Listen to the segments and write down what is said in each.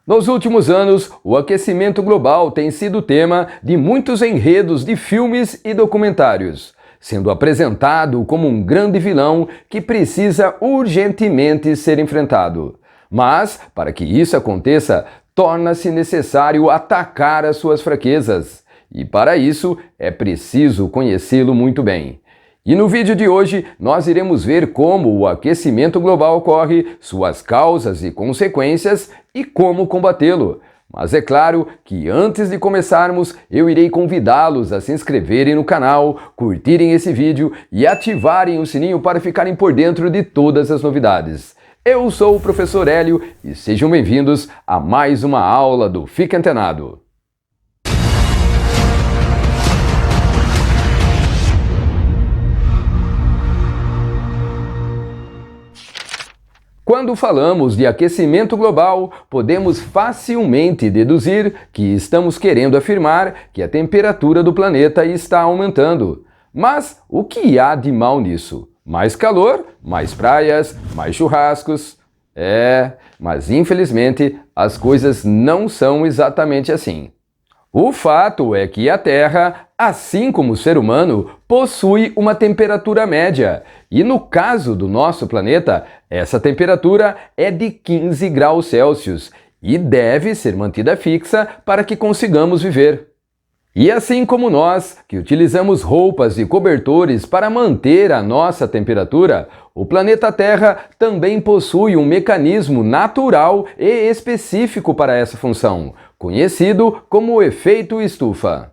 Nos últimos anos, o aquecimento global tem sido tema de muitos enredos de filmes e documentários, sendo apresentado como um grande vilão que precisa urgentemente ser enfrentado. Mas, para que isso aconteça, torna-se necessário atacar as suas fraquezas. E para isso, é preciso conhecê-lo muito bem. E no vídeo de hoje, nós iremos ver como o aquecimento global ocorre, suas causas e consequências e como combatê-lo. Mas é claro que antes de começarmos, eu irei convidá-los a se inscreverem no canal, curtirem esse vídeo e ativarem o sininho para ficarem por dentro de todas as novidades. Eu sou o Professor Hélio e sejam bem-vindos a mais uma aula do Fique Antenado. Quando falamos de aquecimento global, podemos facilmente deduzir que estamos querendo afirmar que a temperatura do planeta está aumentando. Mas o que há de mal nisso? Mais calor, mais praias, mais churrascos? Mas infelizmente as coisas não são exatamente assim. O fato é que a Terra, assim como o ser humano, possui uma temperatura média. E no caso do nosso planeta, essa temperatura é de 15 graus Celsius e deve ser mantida fixa para que consigamos viver. E assim como nós, que utilizamos roupas e cobertores para manter a nossa temperatura, o planeta Terra também possui um mecanismo natural e específico para essa função, conhecido como o efeito estufa.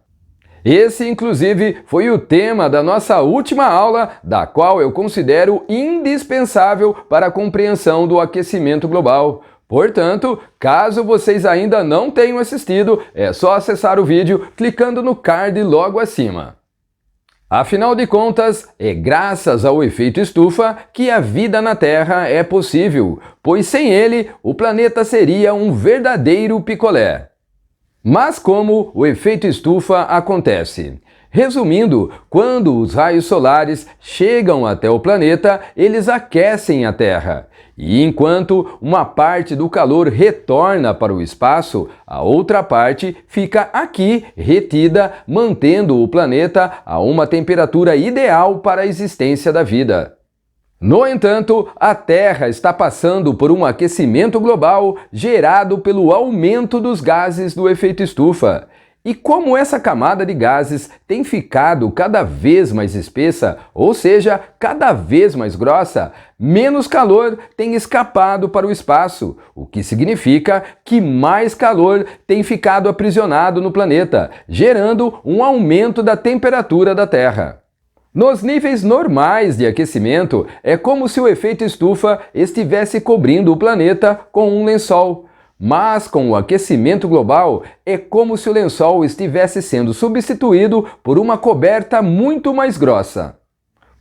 Esse, inclusive, foi o tema da nossa última aula, da qual eu considero indispensável para a compreensão do aquecimento global. Portanto, caso vocês ainda não tenham assistido, é só acessar o vídeo clicando no card logo acima. Afinal de contas, é graças ao efeito estufa que a vida na Terra é possível, pois sem ele, o planeta seria um verdadeiro picolé. Mas como o efeito estufa acontece? Resumindo, quando os raios solares chegam até o planeta, eles aquecem a Terra. E enquanto uma parte do calor retorna para o espaço, a outra parte fica aqui retida, mantendo o planeta a uma temperatura ideal para a existência da vida. No entanto, a Terra está passando por um aquecimento global gerado pelo aumento dos gases do efeito estufa. E como essa camada de gases tem ficado cada vez mais espessa, ou seja, cada vez mais grossa, menos calor tem escapado para o espaço, o que significa que mais calor tem ficado aprisionado no planeta, gerando um aumento da temperatura da Terra. Nos níveis normais de aquecimento, é como se o efeito estufa estivesse cobrindo o planeta com um lençol. Mas com o aquecimento global, é como se o lençol estivesse sendo substituído por uma coberta muito mais grossa.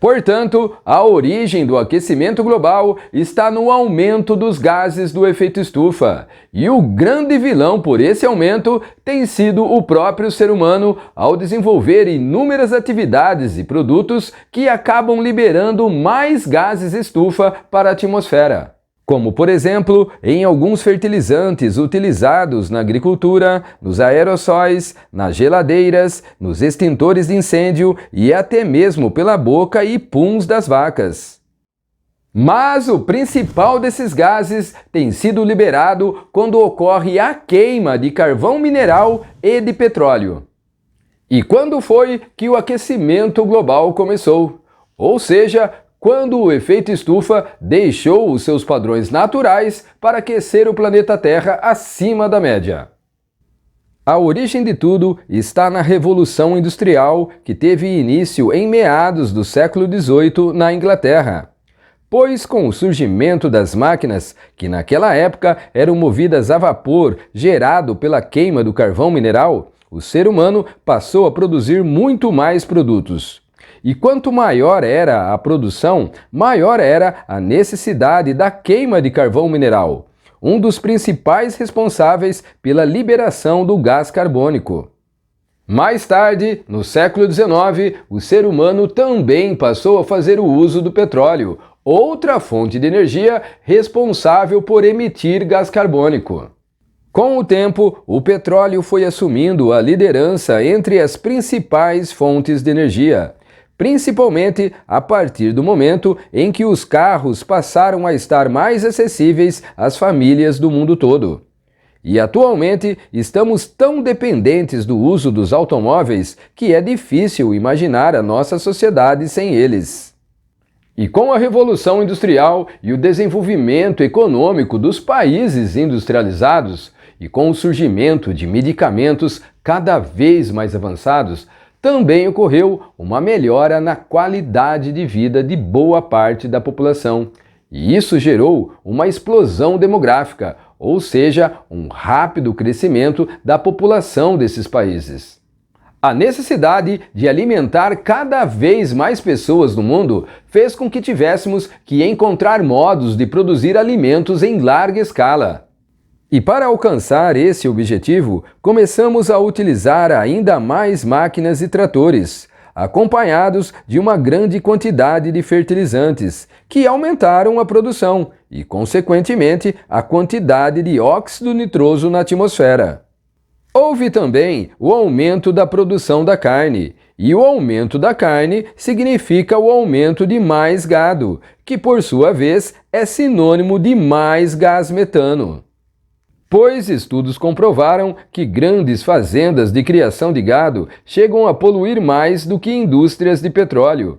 Portanto, a origem do aquecimento global está no aumento dos gases do efeito estufa. E o grande vilão por esse aumento tem sido o próprio ser humano ao desenvolver inúmeras atividades e produtos que acabam liberando mais gases estufa para a atmosfera. Como, por exemplo, em alguns fertilizantes utilizados na agricultura, nos aerossóis, nas geladeiras, nos extintores de incêndio e até mesmo pela boca e puns das vacas. Mas o principal desses gases tem sido liberado quando ocorre a queima de carvão mineral e de petróleo. E quando foi que o aquecimento global começou? Ou seja, quando o efeito estufa deixou os seus padrões naturais para aquecer o planeta Terra acima da média. A origem de tudo está na Revolução Industrial, que teve início em meados do século XVIII na Inglaterra. Pois com o surgimento das máquinas, que naquela época eram movidas a vapor gerado pela queima do carvão mineral, o ser humano passou a produzir muito mais produtos. E quanto maior era a produção, maior era a necessidade da queima de carvão mineral, um dos principais responsáveis pela liberação do gás carbônico. Mais tarde, no século XIX, o ser humano também passou a fazer o uso do petróleo, outra fonte de energia responsável por emitir gás carbônico. Com o tempo, o petróleo foi assumindo a liderança entre as principais fontes de energia, principalmente a partir do momento em que os carros passaram a estar mais acessíveis às famílias do mundo todo. E atualmente estamos tão dependentes do uso dos automóveis que é difícil imaginar a nossa sociedade sem eles. E com a Revolução Industrial e o desenvolvimento econômico dos países industrializados, e com o surgimento de medicamentos cada vez mais avançados, também ocorreu uma melhora na qualidade de vida de boa parte da população. E isso gerou uma explosão demográfica, ou seja, um rápido crescimento da população desses países. A necessidade de alimentar cada vez mais pessoas no mundo fez com que tivéssemos que encontrar modos de produzir alimentos em larga escala. E para alcançar esse objetivo, começamos a utilizar ainda mais máquinas e tratores, acompanhados de uma grande quantidade de fertilizantes, que aumentaram a produção e, consequentemente, a quantidade de óxido nitroso na atmosfera. Houve também o aumento da produção da carne, e o aumento da carne significa o aumento de mais gado, que por sua vez é sinônimo de mais gás metano. Pois estudos comprovaram que grandes fazendas de criação de gado chegam a poluir mais do que indústrias de petróleo.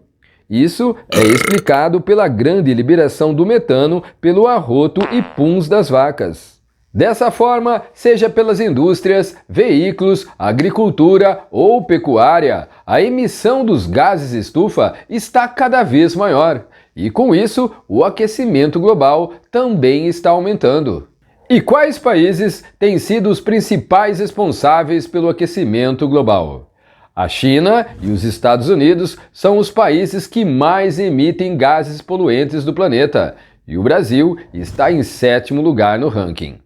Isso é explicado pela grande liberação do metano pelo arroto e puns das vacas. Dessa forma, seja pelas indústrias, veículos, agricultura ou pecuária, a emissão dos gases estufa está cada vez maior. E com isso, o aquecimento global também está aumentando. E quais países têm sido os principais responsáveis pelo aquecimento global? A China e os Estados Unidos são os países que mais emitem gases poluentes do planeta, e o Brasil está em 7º lugar no ranking.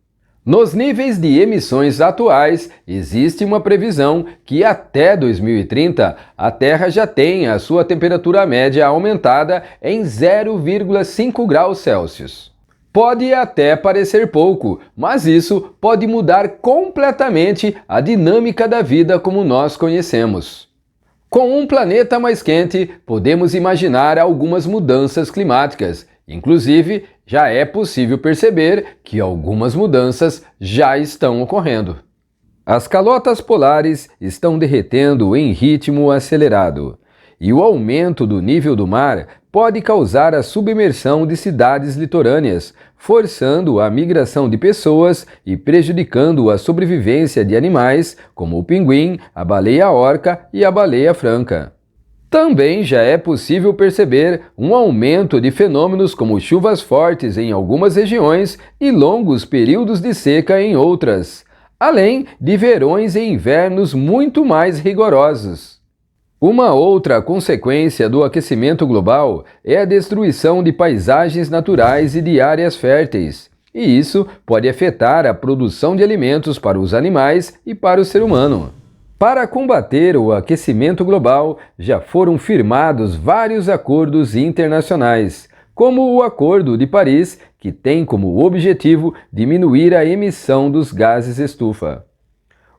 Nos níveis de emissões atuais, existe uma previsão que até 2030 a Terra já tenha a sua temperatura média aumentada em 0,5 graus Celsius. Pode até parecer pouco, mas isso pode mudar completamente a dinâmica da vida como nós conhecemos. Com um planeta mais quente, podemos imaginar algumas mudanças climáticas. Inclusive, já é possível perceber que algumas mudanças já estão ocorrendo. As calotas polares estão derretendo em ritmo acelerado, e o aumento do nível do mar pode causar a submersão de cidades litorâneas, forçando a migração de pessoas e prejudicando a sobrevivência de animais como o pinguim, a baleia-orca e a baleia franca. Também já é possível perceber um aumento de fenômenos como chuvas fortes em algumas regiões e longos períodos de seca em outras, além de verões e invernos muito mais rigorosos. Uma outra consequência do aquecimento global é a destruição de paisagens naturais e de áreas férteis, e isso pode afetar a produção de alimentos para os animais e para o ser humano. Para combater o aquecimento global, já foram firmados vários acordos internacionais, como o Acordo de Paris, que tem como objetivo diminuir a emissão dos gases estufa.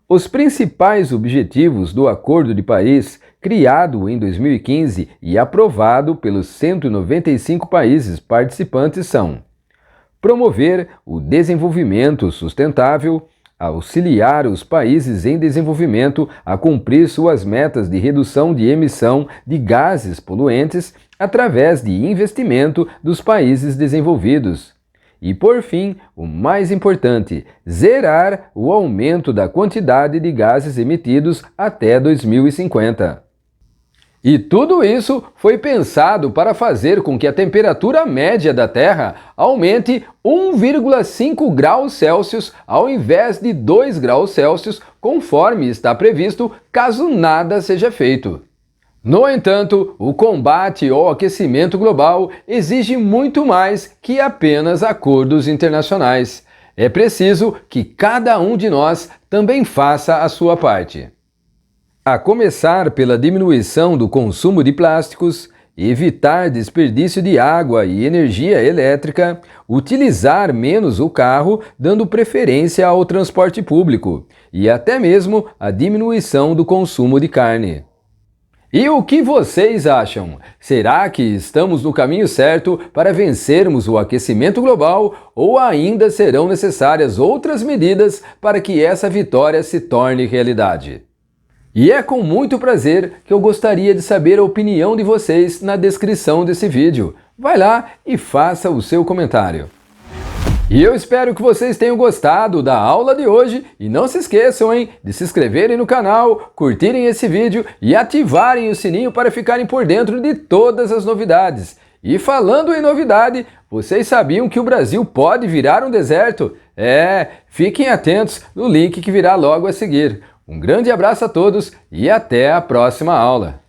Os principais objetivos do Acordo de Paris, criado em 2015 e aprovado pelos 195 países participantes, são: promover o desenvolvimento sustentável, auxiliar os países em desenvolvimento a cumprir suas metas de redução de emissão de gases poluentes através de investimento dos países desenvolvidos. E, por fim, o mais importante, zerar o aumento da quantidade de gases emitidos até 2050. E tudo isso foi pensado para fazer com que a temperatura média da Terra aumente 1,5 graus Celsius ao invés de 2 graus Celsius, conforme está previsto, caso nada seja feito. No entanto, o combate ao aquecimento global exige muito mais que apenas acordos internacionais. É preciso que cada um de nós também faça a sua parte. A começar pela diminuição do consumo de plásticos, evitar desperdício de água e energia elétrica, utilizar menos o carro, dando preferência ao transporte público, e até mesmo a diminuição do consumo de carne. E o que vocês acham? Será que estamos no caminho certo para vencermos o aquecimento global ou ainda serão necessárias outras medidas para que essa vitória se torne realidade? E é com muito prazer que eu gostaria de saber a opinião de vocês na descrição desse vídeo. Vai lá e faça o seu comentário. E eu espero que vocês tenham gostado da aula de hoje e não se esqueçam, de se inscreverem no canal, curtirem esse vídeo e ativarem o sininho para ficarem por dentro de todas as novidades. E falando em novidade, vocês sabiam que o Brasil pode virar um deserto? Fiquem atentos no link que virá logo a seguir. Um grande abraço a todos e até a próxima aula!